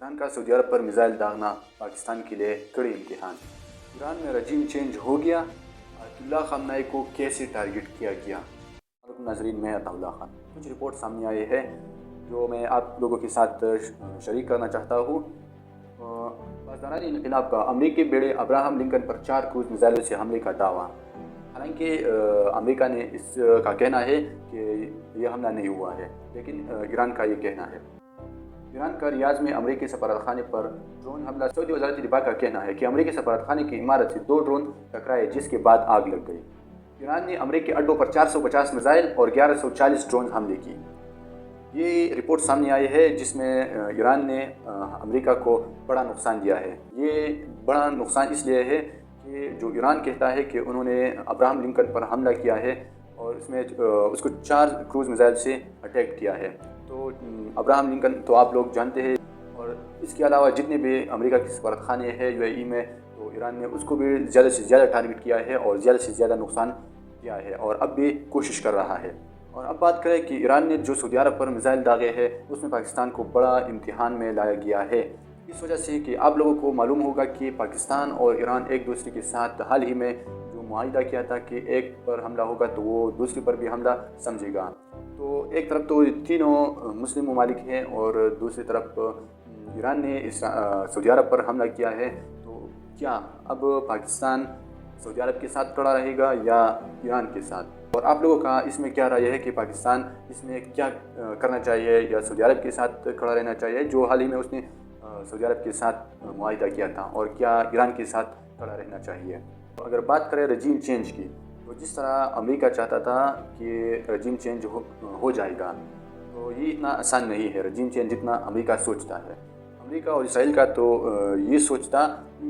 Iran का Saudi अरब पर missile दागना Pakistan के लिए कड़ी इम्तिहान। ईरान में रजीम चेंज हो गया, अयतुल्लाह ख़ामनेई को कैसे टारगेट किया गया। नाज़रीन, मैं अताउल्लाह खान। कुछ रिपोर्ट सामने आई है जो मैं आप लोगों के साथ शरीक करना चाहता हूँ। पासदारान इनक़िलाब का अमरीकी बेड़े अब्राहम लिंकन पर 4 क्रूज़ मिसाइलों से हमले का दावा। हालांकि अमेरिका ने इसका कहना है कि यह हमला नहीं हुआ है, लेकिन ईरान का ये कहना है। ईरान का रियाद में अमरीकी सफारतखाने पर ड्रोन हमला। सऊदी वज़ारत दिफा का कहना है कि अमरीकी सफारतखाने की इमारत से 2 ड्रोन टकराए, जिसके बाद आग लग गई। ईरान ने अमरीकी अड्डों पर 450 मिसाइल और 1140 ड्रोन हमले किए। ये रिपोर्ट सामने आई है जिसमें ईरान ने अमेरिका को बड़ा नुकसान दिया है। ये बड़ा नुकसान इसलिए है कि जो ईरान कहता है कि उन्होंने अब्राहम लिंकन पर हमला किया है और इसमें उसको 4 क्रूज़ मिसाइल से अटैक किया है। तो अब्राहम लिंकन तो आप लोग जानते हैं, और इसके अलावा जितने भी अमेरिका के सफारतखाने हैं यूएई में, तो ईरान ने उसको भी ज़्यादा से ज़्यादा टारगेट किया है और ज़्यादा से ज़्यादा नुकसान किया है और अब भी कोशिश कर रहा है। और अब बात करें कि ईरान ने जो सऊदी अरब पर मिसाइल दागे हैं, उसमें पाकिस्तान को बड़ा इम्तिहान में लाया गया है। इस वजह से कि आप लोगों को मालूम होगा कि पाकिस्तान और ईरान एक दूसरे के साथ हाल ही में जो मुआहिदा किया था कि एक पर हमला होगा तो वो दूसरे पर भी हमला समझेगा। तो एक तरफ तो तीनों मुस्लिम ममालिक हैं और दूसरी तरफ ईरान ने सऊदी अरब पर हमला किया है। तो क्या अब पाकिस्तान सऊदी अरब के साथ खड़ा रहेगा या ईरान के साथ? और आप लोगों का इसमें क्या राय है कि पाकिस्तान इसमें क्या करना चाहिए या सऊदी अरब के साथ खड़ा रहना चाहिए, जो हाल ही में उसने सऊदी अरब के साथ मुआहिदा किया था, और क्या ईरान के साथ खड़ा रहना चाहिए? तो अगर बात करें रजीम चेंज की, तो जिस तरह अमेरिका चाहता था कि रजीम चेंज हो जाएगा, तो ये इतना आसान नहीं है रजीम चेंज जितना अमेरिका सोचता है। अमेरिका और इसराइल का तो ये सोचता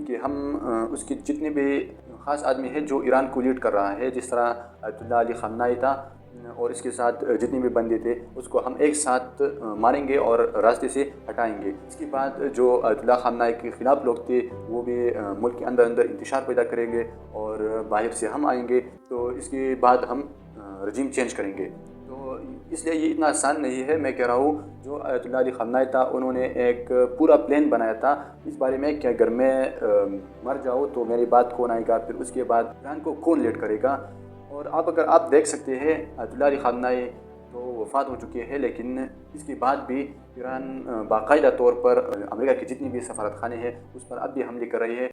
कि हम उसके जितने भी ख़ास आदमी है जो ईरान को लीड कर रहा है, जिस तरह अयतुल्लाह अली ख़ामनेई था, और इसके साथ जितने भी बंदे थे उसको हम एक साथ मारेंगे और रास्ते से हटाएंगे। इसके बाद जो अयतुल्लाह ख़ामनेई के ख़िलाफ़ लोग थे वो भी मुल्क के अंदर अंदर इंतशार पैदा करेंगे और बाहर से हम आएंगे, तो इसके बाद हम रजीम चेंज करेंगे। तो इसलिए ये इतना आसान नहीं है। मैं कह रहा हूँ जो अयतुल्लाह अली ख़ामनेई था उन्होंने एक पूरा प्लान बनाया था इस बारे में कि अगर मैं मर जाऊँ तो मेरी बात कौन आएगा, फिर उसके बाद ईरान को कौन लीड करेगा। और अगर आप देख सकते हैं अयतुल्लाह अली ख़ामनेई तो वफ़ात हो चुके हैं, लेकिन इसके बाद भी ईरान बाकायदा तौर पर अमेरिका के जितने भी सफारतखाने हैं उस पर अब भी हमले कर रही है।